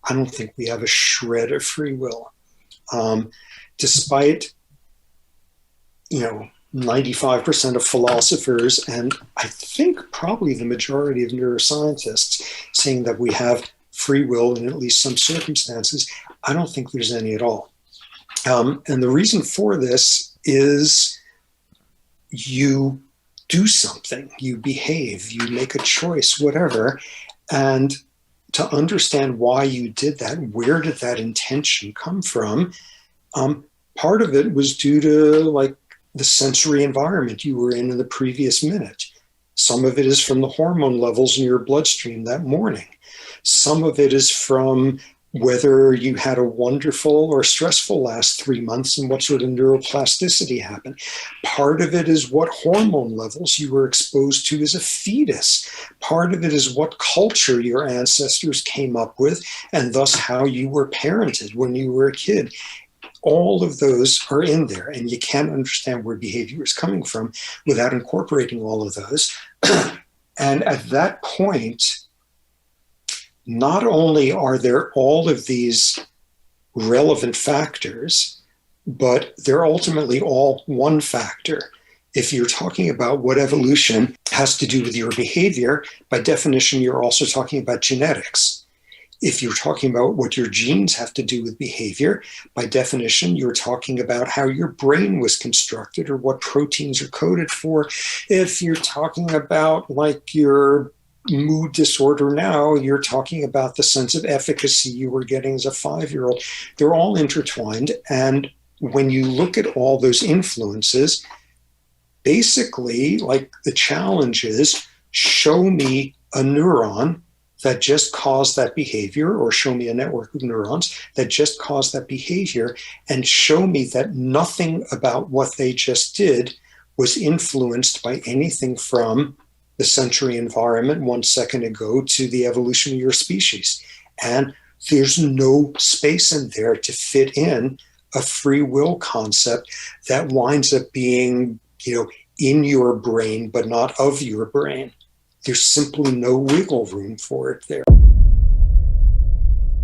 I don't think we have a shred of free will. Despite, 95% of philosophers, and I think probably the majority of neuroscientists, saying that we have free will in at least some circumstances, I don't think there's any at all. And the reason for this is you do something, you behave, you make a choice, whatever. And to understand why you did that, where did that intention come from? Part of it was due to the sensory environment you were in the previous minute. Some of it is from the hormone levels in your bloodstream that morning. Some of it is from whether you had a wonderful or stressful last 3 months and what sort of neuroplasticity happened. Part of it is what hormone levels you were exposed to as a fetus. Part of it is what culture your ancestors came up with, and thus how you were parented when you were a kid. All of those are in there, and you can't understand where behavior is coming from without incorporating all of those. And at that point, not only are there all of these relevant factors, but they're ultimately all one factor. If you're talking about what evolution has to do with your behavior, by definition, you're also talking about genetics. If you're talking about what your genes have to do with behavior, by definition, you're talking about how your brain was constructed or what proteins are coded for. If you're talking about your mood disorder now, you're talking about the sense of efficacy you were getting as a 5-year-old. They're all intertwined. And when you look at all those influences, basically, the challenge is, show me a neuron that just caused that behavior, or show me a network of neurons that just caused that behavior, and show me that nothing about what they just did was influenced by anything from the sensory environment 1 second ago to the evolution of your species. And there's no space in there to fit in a free will concept that winds up being, in your brain, but not of your brain. There's simply no wiggle room for it there.